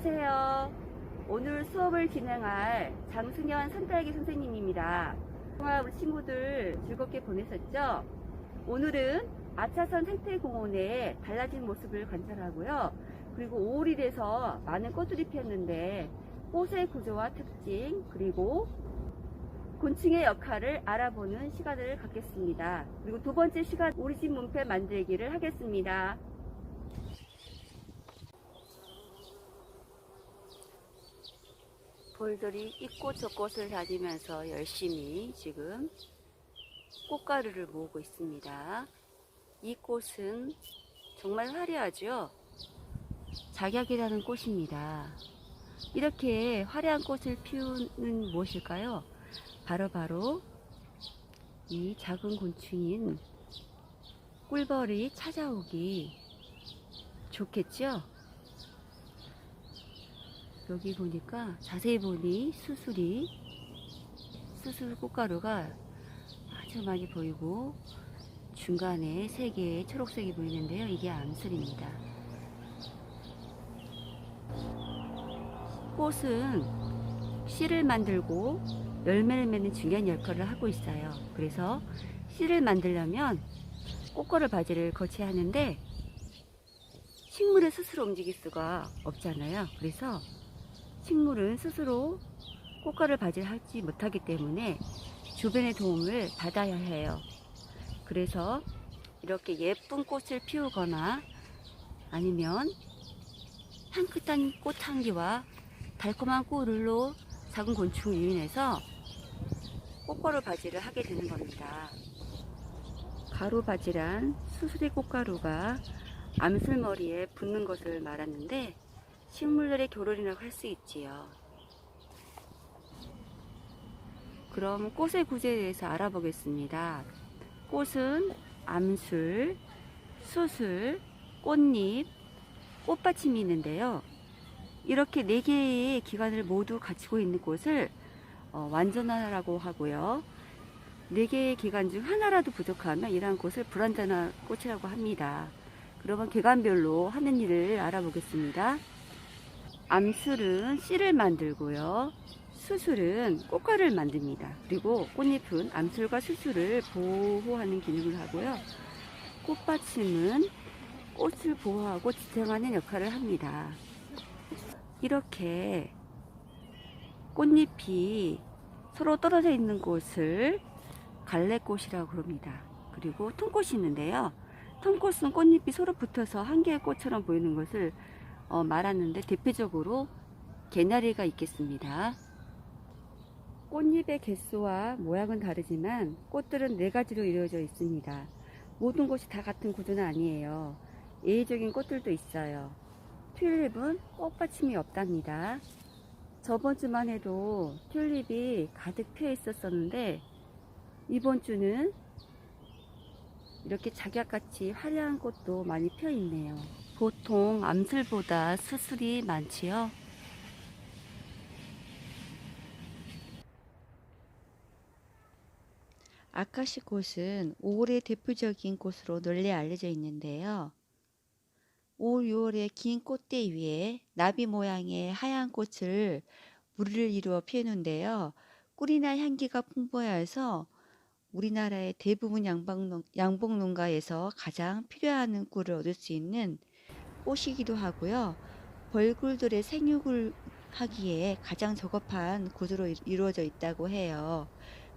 안녕하세요. 오늘 수업을 진행할 장승현 산딸기 선생님입니다. 그동안 우리 친구들 즐겁게 보냈었죠? 오늘은 아차산 생태공원의 달라진 모습을 관찰하고요. 그리고 5월이 돼서 많은 꽃들이 피었는데 꽃의 구조와 특징, 그리고 곤충의 역할을 알아보는 시간을 갖겠습니다. 그리고 두 번째 시간 우리 집 문패 만들기를 하겠습니다. 벌들이 이꽃 저꽃을 다니면서 열심히 지금 꽃가루를 모으고 있습니다. 이 꽃은 정말 화려하죠? 작약이라는 꽃입니다. 이렇게 화려한 꽃을 피우는 무엇일까요? 바로 이 작은 곤충인 꿀벌이 찾아오기 좋겠죠? 여기 보니까 자세히 보니 수술 꽃가루가 아주 많이 보이고 중간에 3개의 초록색이 보이는데요. 이게 암술입니다. 꽃은 씨를 만들고 열매를 맺는 중요한 역할을 하고 있어요. 그래서 씨를 만들려면 꽃가루 바지를 거쳐야 하는데 식물은 스스로 움직일 수가 없잖아요. 그래서 식물은 스스로 꽃가루 바지를 하지 못하기 때문에 주변의 도움을 받아야 해요. 그래서 이렇게 예쁜 꽃을 피우거나 아니면 향긋한 꽃향기와 달콤한 꿀로 작은 곤충을 유인해서 꽃가루 바지를 하게 되는 겁니다. 가루 바지란 수술의 꽃가루가 암술머리에 붙는 것을 말하는데 식물들의 결혼이라고 할 수 있지요. 그럼 꽃의 구조에 대해서 알아보겠습니다. 꽃은 암술, 수술, 꽃잎, 꽃받침이 있는데요. 이렇게 4개의 기관을 모두 갖추고 있는 꽃을 완전화라고 하고요. 4개의 기관 중 하나라도 부족하면 이러한 꽃을 불완전한 꽃이라고 합니다. 그러면 기관별로 하는 일을 알아보겠습니다. 암술은 씨를 만들고요. 수술은 꽃가루를 만듭니다. 그리고 꽃잎은 암술과 수술을 보호하는 기능을 하고요. 꽃받침은 꽃을 보호하고 지탱하는 역할을 합니다. 이렇게 꽃잎이 서로 떨어져 있는 곳을 갈래꽃이라고 합니다. 그리고 통꽃이 있는데요. 통꽃은 꽃잎이 서로 붙어서 한 개의 꽃처럼 보이는 것을 말하는데 대표적으로 개나리가 있겠습니다. 꽃잎의 개수와 모양은 다르지만 꽃들은 4가지로 이루어져 있습니다. 모든 꽃이 다 같은 구조는 아니에요. 예외적인 꽃들도 있어요. 튤립은 꽃받침이 없답니다. 저번 주만 해도 튤립이 가득 피어 있었는데 이번 주는 이렇게 작약같이 화려한 꽃도 많이 피어 있네요. 보통 암술보다 수술이 많지요. 아카시 꽃은 5월의 대표적인 꽃으로 널리 알려져 있는데요. 5월, 6월의 긴 꽃대 위에 나비 모양의 하얀 꽃을 무리를 이루어 피우는데요. 꿀이나 향기가 풍부해서 우리나라의 대부분 양봉농가에서 가장 필요한 꿀을 얻을 수 있는 꽃이기도 하고요. 벌꿀들의 생육을 하기에 가장 적합한 구조로 이루어져 있다고 해요.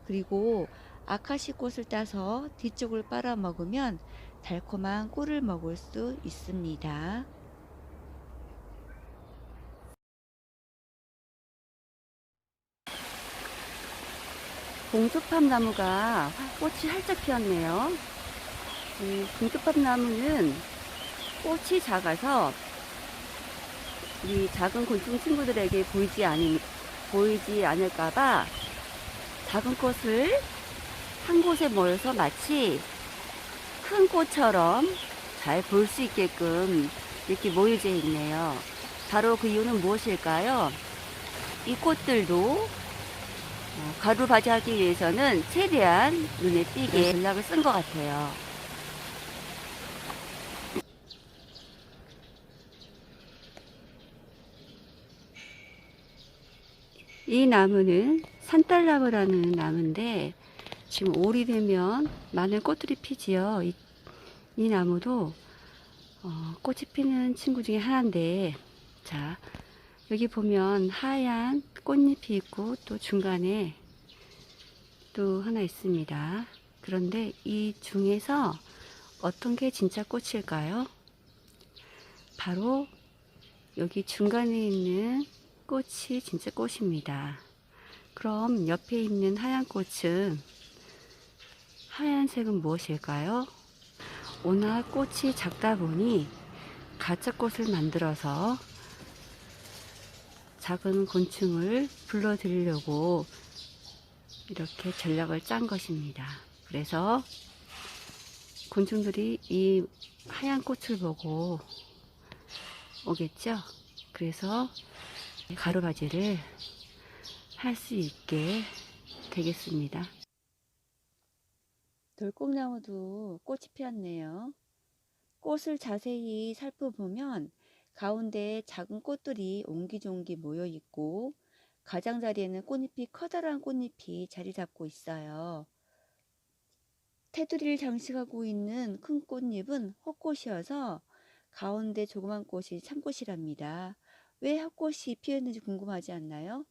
그리고 아카시 꽃을 따서 뒤쪽을 빨아먹으면 달콤한 꿀을 먹을 수 있습니다. 봉투팝 나무가 꽃이 활짝 피었네요. 봉투팝 나무는 꽃이 작아서 이 작은 곤충 친구들에게 보이지 않을까봐 작은 꽃을 한 곳에 모여서 마치 큰 꽃처럼 잘 볼 수 있게끔 이렇게 모여져 있네요. 바로 그 이유는 무엇일까요? 이 꽃들도 가루 바지하기 위해서는 최대한 눈에 띄게 전략을 쓴 것 같아요. 이 나무는 산딸나무라는 나무인데 지금 올이 되면 많은 꽃들이 피지요. 이 나무도 꽃이 피는 친구 중에 하나인데, 자, 여기 보면 하얀 꽃잎이 있고 또 중간에 또 하나 있습니다. 그런데 이 중에서 어떤 게 진짜 꽃일까요? 바로 여기 중간에 있는 꽃이 진짜 꽃입니다. 그럼 옆에 있는 하얀 꽃은, 하얀색은 무엇일까요? 워낙 꽃이 작다 보니 가짜 꽃을 만들어서 작은 곤충을 불러들이려고 이렇게 전략을 짠 것입니다. 그래서 곤충들이 이 하얀 꽃을 보고 오겠죠. 그래서 가루바지를 할 수 있게 되겠습니다. 돌꽃나무도 꽃이 피었네요. 꽃을 자세히 살펴보면 가운데 작은 꽃들이 옹기종기 모여 있고 가장자리에는 꽃잎이 커다란 꽃잎이 자리 잡고 있어요. 테두리를 장식하고 있는 큰 꽃잎은 헛꽃이어서 가운데 조그만 꽃이 참꽃이랍니다. 왜 헛꽃이 피었는지 궁금하지 않나요?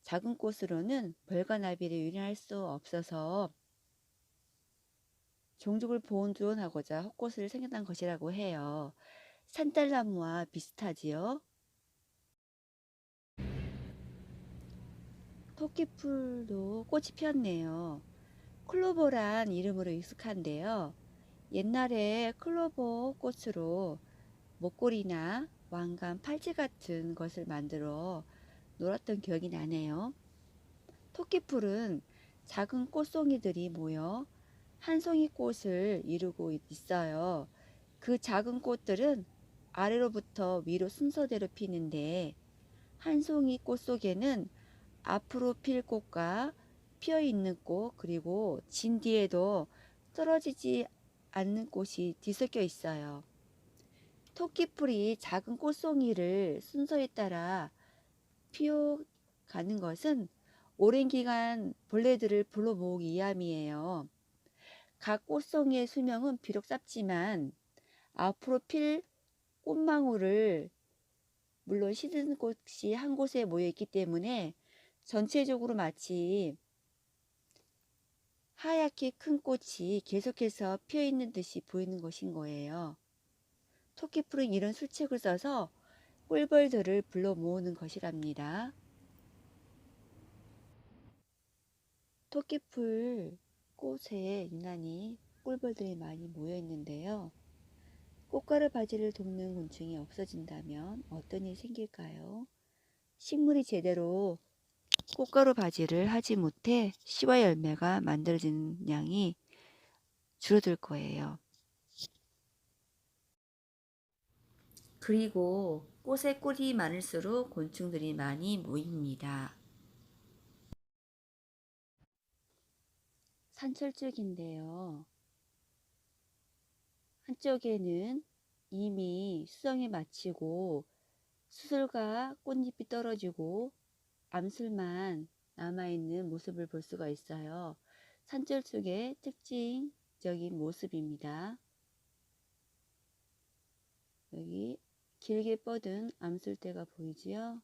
작은 꽃으로는 벌과 나비를 유인할 수 없어서 종족을 보존하고자 헛꽃을 생겨난 것이라고 해요. 산딸나무와 비슷하지요. 토끼풀도 꽃이 피었네요. 클로버란 이름으로 익숙한데요. 옛날에 클로버 꽃으로 목걸이나 왕관, 팔찌 같은 것을 만들어 놀았던 기억이 나네요. 토끼풀은 작은 꽃송이들이 모여 한 송이 꽃을 이루고 있어요. 그 작은 꽃들은 아래로부터 위로 순서대로 피는데 한 송이 꽃 속에는 앞으로 필 꽃과 피어 있는 꽃, 그리고 진 뒤에도 떨어지지 않는 꽃이 뒤섞여 있어요. 토끼풀이 작은 꽃송이를 순서에 따라 피워가는 것은 오랜 기간 벌레들을 불러 모으기 위함이에요. 각 꽃송이의 수명은 비록 짧지만 앞으로 필 꽃망울을, 물론 시든 꽃이 한 곳에 모여 있기 때문에 전체적으로 마치 하얗게 큰 꽃이 계속해서 피어 있는 듯이 보이는 것인 거예요. 토끼풀은 이런 술책을 써서 꿀벌들을 불러 모으는 것이랍니다. 토끼풀 꽃에 유난히 꿀벌들이 많이 모여 있는데요. 꽃가루 바지를 돕는 곤충이 없어진다면 어떤 일이 생길까요? 식물이 제대로 꽃가루 바지를 하지 못해 씨와 열매가 만들어지는 양이 줄어들 거예요. 그리고 꽃에 꿀이 많을수록 곤충들이 많이 모입니다. 산철쭉인데요. 한쪽에는 이미 수정이 마치고 수술과 꽃잎이 떨어지고 암술만 남아있는 모습을 볼 수가 있어요. 산철쭉의 특징적인 모습입니다. 여기 길게 뻗은 암술대가 보이지요?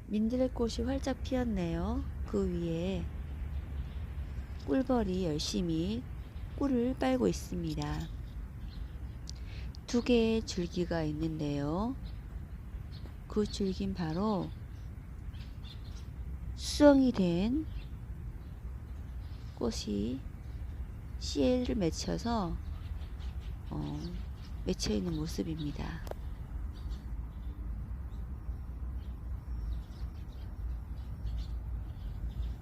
민들레꽃이 활짝 피었네요. 그 위에 꿀벌이 열심히 꿀을 빨고 있습니다. 두 개의 줄기가 있는데요. 그 줄기는 바로 수정이 된 꽃이 씨를 맺혀서 맺혀 있는 모습입니다.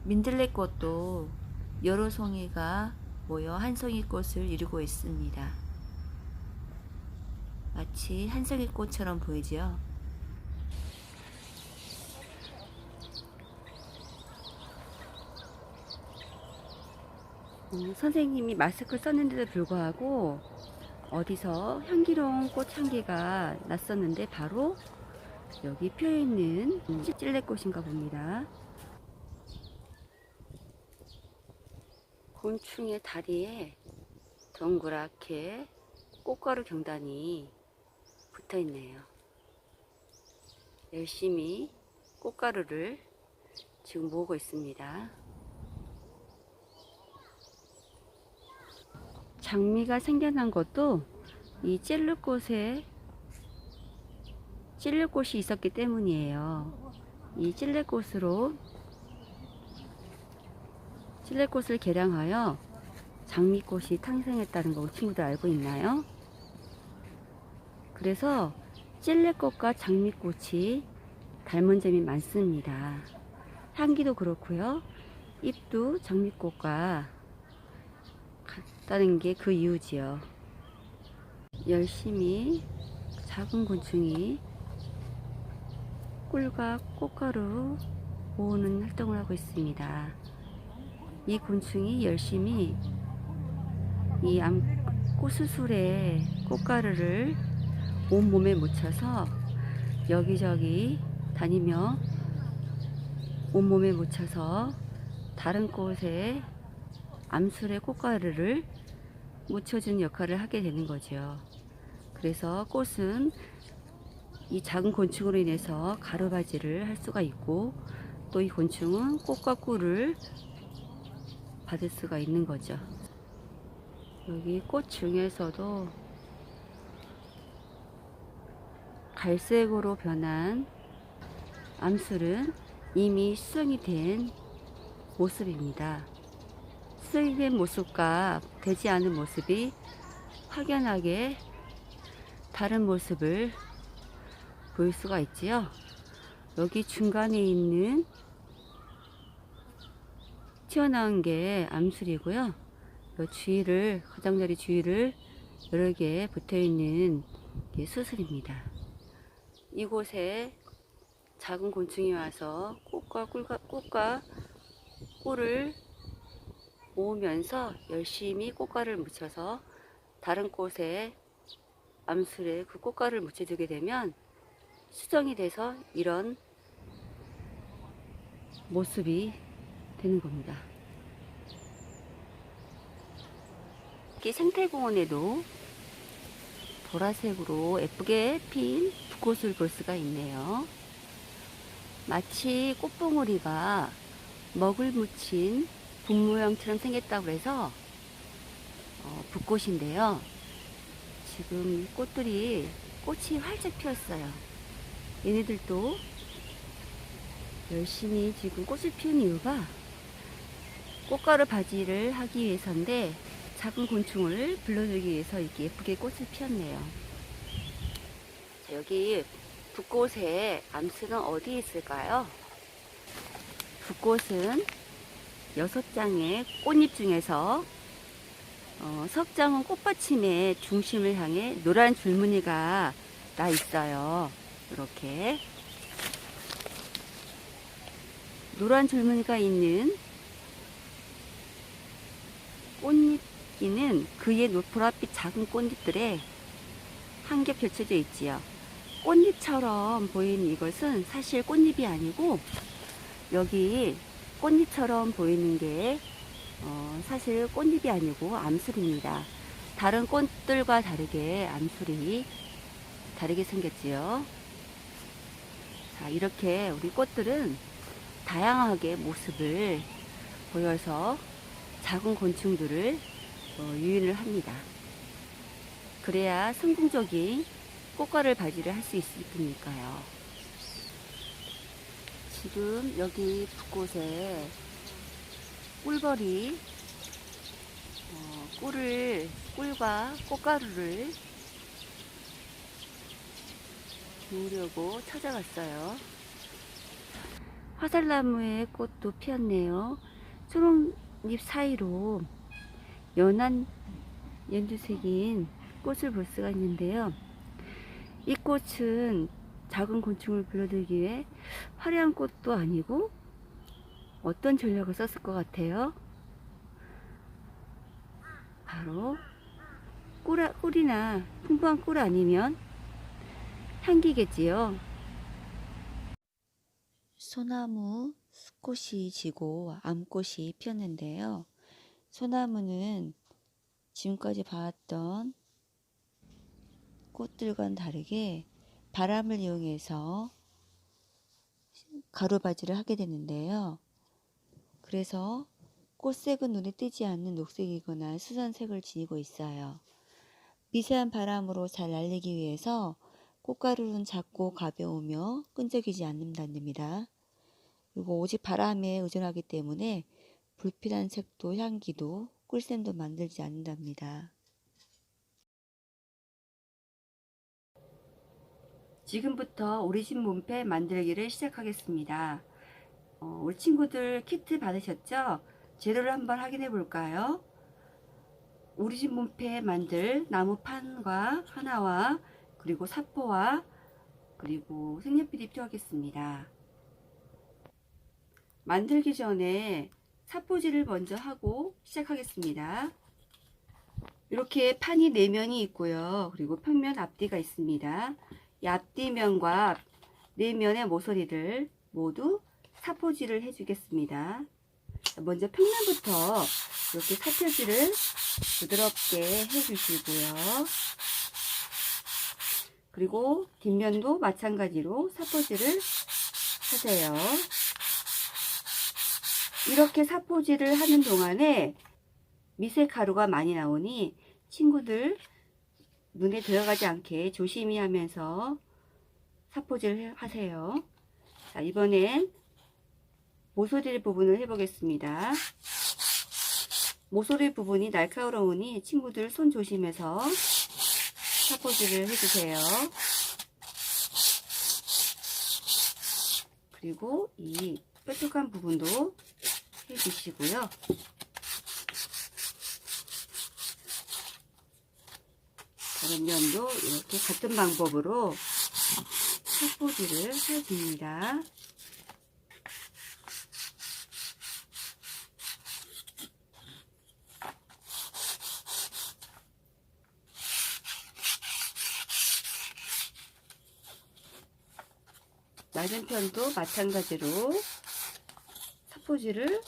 민들레꽃도 여러 송이가 모여 한 송이 꽃을 이루고 있습니다. 마치 한 송이 꽃처럼 보이죠? 선생님이 마스크를 썼는데도 불구하고 어디서 향기로운 꽃 향기가 났었는데 바로 여기 피어있는 찔레꽃인가 봅니다. 곤충의 다리에 동그랗게 꽃가루 경단이 붙어 있네요. 열심히 꽃가루를 지금 모으고 있습니다. 장미가 생겨난 것도 이 찔레꽃이 있었기 때문이에요. 이 찔레꽃을 개량하여 장미꽃이 탄생했다는 거 우리 친구들 알고 있나요? 그래서 찔레꽃과 장미꽃이 닮은 점이 많습니다. 향기도 그렇고요. 잎도 장미꽃과 같다는 게 그 이유지요. 열심히 작은 곤충이 꿀과 꽃가루 모으는 활동을 하고 있습니다. 이 곤충이 열심히 이 꽃수술에 꽃가루를 온몸에 묻혀서 여기저기 다니며 온몸에 묻혀서 다른 꽃에 암술에 꽃가루를 묻혀주는 역할을 하게 되는 거죠. 그래서 꽃은 이 작은 곤충으로 인해서 가루바지를 할 수가 있고, 또 이 곤충은 꽃과 꿀을 받을 수가 있는 거죠. 여기 꽃 중에서도 갈색으로 변한 암술은 이미 수정이 된 모습입니다. 수정이 된 모습과 되지 않은 모습이 확연하게 다른 모습을 보일 수가 있지요. 여기 중간에 있는 튀어나온 게 암술이고요. 이 주위를, 가장자리 주위를 여러 개 붙어 있는 게 수술입니다. 이곳에 작은 곤충이 와서 꽃과 꿀을 모으면서 열심히 꽃가루를 묻혀서 다른 꽃에 암술에 그 꽃가루를 묻혀주게 되면 수정이 돼서 이런 모습이 되는 겁니다. 이 생태공원에도 보라색으로 예쁘게 핀 붓꽃을 볼 수가 있네요. 마치 꽃봉오리가 먹을 묻힌 붓 모양처럼 생겼다고 해서 붓꽃인데요. 지금 꽃이 활짝 피었어요. 얘네들도 열심히 지금 꽃을 피운 이유가 꽃가루 바지를 하기 위해서인데, 작은 곤충을 불러주기 위해서 이렇게 예쁘게 꽃을 피웠네요. 자, 여기 붓꽃의 암수는 어디에 있을까요? 붓꽃은 6장의 꽃잎 중에서 석장은 꽃받침의 중심을 향해 노란 줄무늬가 나 있어요. 이렇게 노란 줄무늬가 있는 꽃잎이는 그의 보랏빛 작은 꽃잎들에 한 겹 펼쳐져 있지요. 꽃잎처럼 보이는 이것은 사실 꽃잎이 아니고, 여기 꽃잎처럼 보이는 게 사실 꽃잎이 아니고 암술입니다. 다른 꽃들과 다르게 암술이 다르게 생겼지요. 자, 이렇게 우리 꽃들은 다양하게 모습을 보여서 작은 곤충들을 유인을 합니다. 그래야 성공적인 꽃가루 바지를 할 수 있을 테니까요. 지금 여기 붓꽃에 꿀벌이 꿀과 꽃가루를 모으려고 찾아갔어요. 화살나무의 꽃도 피었네요. 초록잎 사이로 연한 연두색인 꽃을 볼 수가 있는데요. 이 꽃은 작은 곤충을 불러들이기 위해 화려한 꽃도 아니고 어떤 전략을 썼을 것 같아요? 바로 꿀이나 풍부한 꿀 아니면 향기겠지요. 소나무 수꽃이 지고 암꽃이 피었는데요. 소나무는 지금까지 봐왔던 꽃들과는 다르게 바람을 이용해서 가루바지를 하게 되는데요. 그래서 꽃색은 눈에 띄지 않는 녹색이거나 수선색을 지니고 있어요. 미세한 바람으로 잘 날리기 위해서 꽃가루는 작고 가벼우며 끈적이지 않는답니다. 그리고 오직 바람에 의존하기 때문에 불필요한 색도 향기도 꿀샘도 만들지 않는답니다. 지금부터 우리 집 문패 만들기를 시작하겠습니다. 우리 친구들 키트 받으셨죠? 재료를 한번 확인해 볼까요? 우리 집 문패 만들 나무판과 하나와 그리고 사포와 그리고 색연필이 필요하겠습니다. 만들기 전에 사포질을 먼저 하고 시작하겠습니다. 이렇게 판이 4면이 있고요. 그리고 평면 앞뒤가 있습니다. 이 앞뒤면과 4면의 모서리를 모두 사포질을 해주겠습니다. 먼저 평면부터 이렇게 사포질을 부드럽게 해주시고요. 그리고 뒷면도 마찬가지로 사포질을 하세요. 이렇게 사포질을 하는 동안에 미세 가루가 많이 나오니 친구들 눈에 들어가지 않게 조심히 하면서 사포질 하세요. 자, 이번엔 모서리 부분을 해보겠습니다. 모서리 부분이 날카로우니 친구들 손 조심해서 사포질을 해주세요. 그리고 이 뾰족한 부분도 해주시고요. 다른 면도 이렇게 같은 방법으로 사포질을 해줍니다. 맞은편도 마찬가지로 사포질을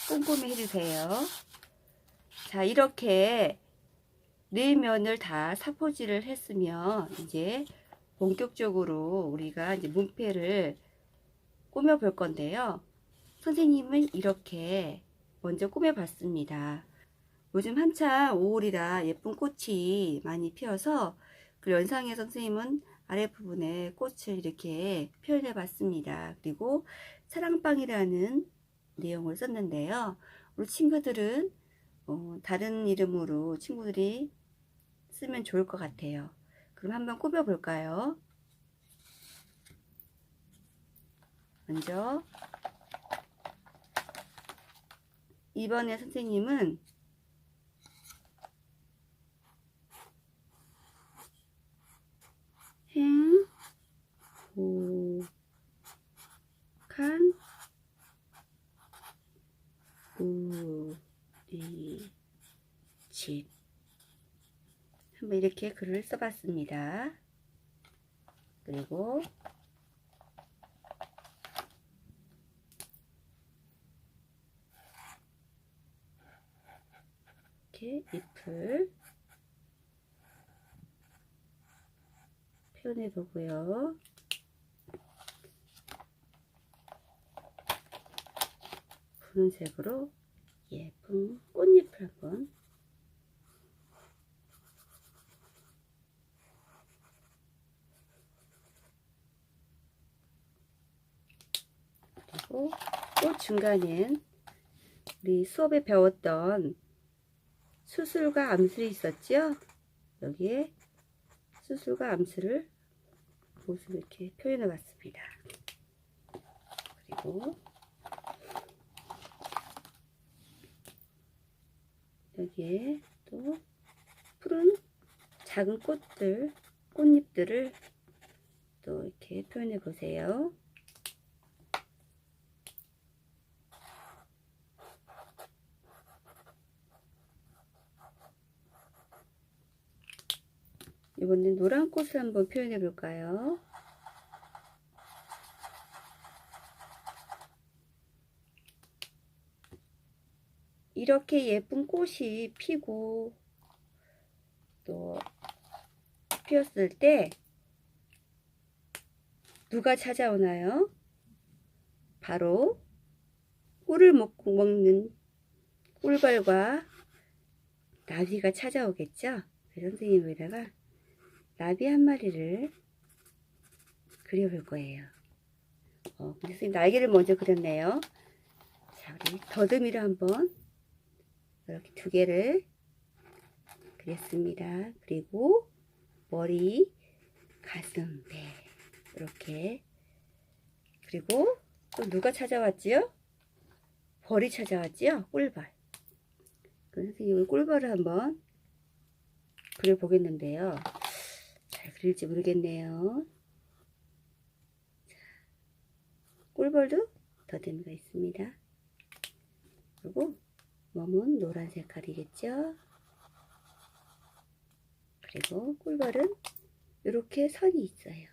꼼꼼히 해주세요. 자, 이렇게 4면을 다 사포질을 했으면 이제 본격적으로 우리가 이제 문패를 꾸며 볼 건데요. 선생님은 이렇게 먼저 꾸며 봤습니다. 요즘 한참 5월이라 예쁜 꽃이 많이 피어서 그 연상에 선생님은 아랫부분에 꽃을 이렇게 표현해 봤습니다. 그리고 사랑방이라는 내용을 썼는데요. 우리 친구들은 다른 이름으로 친구들이 쓰면 좋을 것 같아요. 그럼 한번 꾸며 볼까요? 먼저 이번에 선생님은 행복한 우리 집 한번 이렇게 글을 써봤습니다. 그리고 이렇게 잎을 표현해 보고요. 붉은색으로 예쁜 꽃잎을 한번 그리고 꽃 중간엔 우리 수업에 배웠던 수술과 암술이 있었죠? 여기에 수술과 암술을 모습 이렇게 표현해 봤습니다. 그리고 여기에 또 푸른 작은 꽃들, 꽃잎들을 또 이렇게 표현해 보세요. 이번엔 노란 꽃을 한번 표현해 볼까요? 이렇게 예쁜 꽃이 피고 또 피었을 때 누가 찾아오나요? 바로 꿀을 먹는 꿀벌과 나비가 찾아오겠죠? 그래서 선생님이 여기다가 나비 한 마리를 그려볼 거예요. 선생님 날개를 먼저 그렸네요. 자, 우리 더듬이를 한번 이렇게 두 개를 그렸습니다. 그리고 머리, 가슴, 배 이렇게. 그리고 또 누가 찾아왔지요? 벌이 찾아왔지요? 꿀벌. 그럼 선생님은 꿀벌을 한번 그려보겠는데요. 잘 그릴지 모르겠네요. 자, 꿀벌도 더듬이가 있습니다. 그리고 몸은 노란 색깔이겠죠? 그리고 꿀벌은 이렇게 선이 있어요.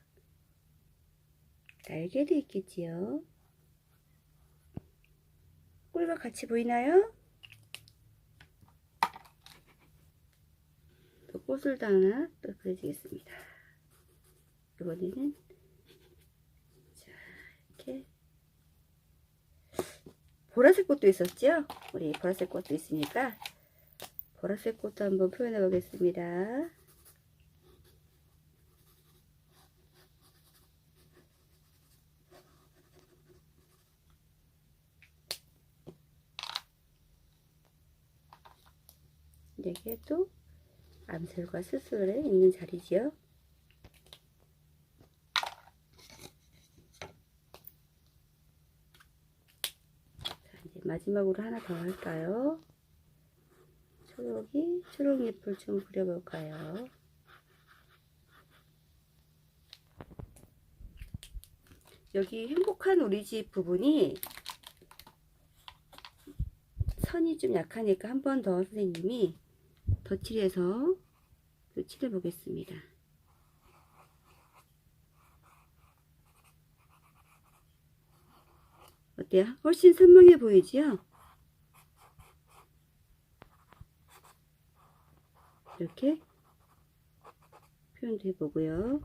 날개도 있겠지요? 꿀과 같이 보이나요? 또 꽃을 하나 또 그려주겠습니다. 이번에는 자, 이렇게 보라색 꽃도 있었죠? 우리 보라색 꽃도 있으니까 보라색 꽃도 한번 표현해 보겠습니다. 이게 또 암술과 수술에 있는 자리지요. 자, 이제 마지막으로 하나 더 할까요? 초록잎을 좀 그려볼까요? 여기 행복한 우리 집 부분이 선이 좀 약하니까 한 번 더 선생님이 덧칠해서 칠해 보겠습니다. 어때요? 훨씬 선명해 보이지요? 이렇게 표현도 해보고요.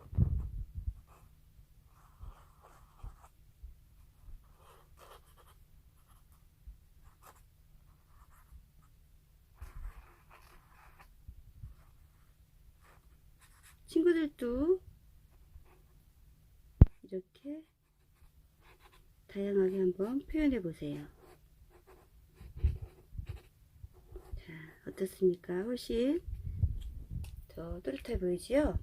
친구들도 이렇게 다양하게 한번 표현해 보세요. 자, 어떻습니까? 훨씬 더 또렷해 보이지요?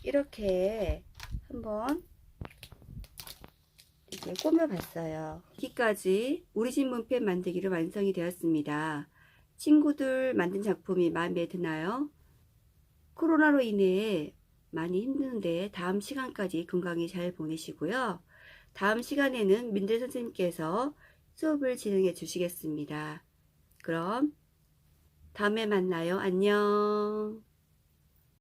이렇게 한번 이렇게 꾸며 봤어요. 여기까지 우리 집 문패 만들기로 완성이 되었습니다. 친구들 만든 작품이 마음에 드나요? 코로나로 인해 많이 힘드는데 다음 시간까지 건강히 잘 보내시고요. 다음 시간에는 민들 선생님께서 수업을 진행해 주시겠습니다. 그럼 다음에 만나요. 안녕.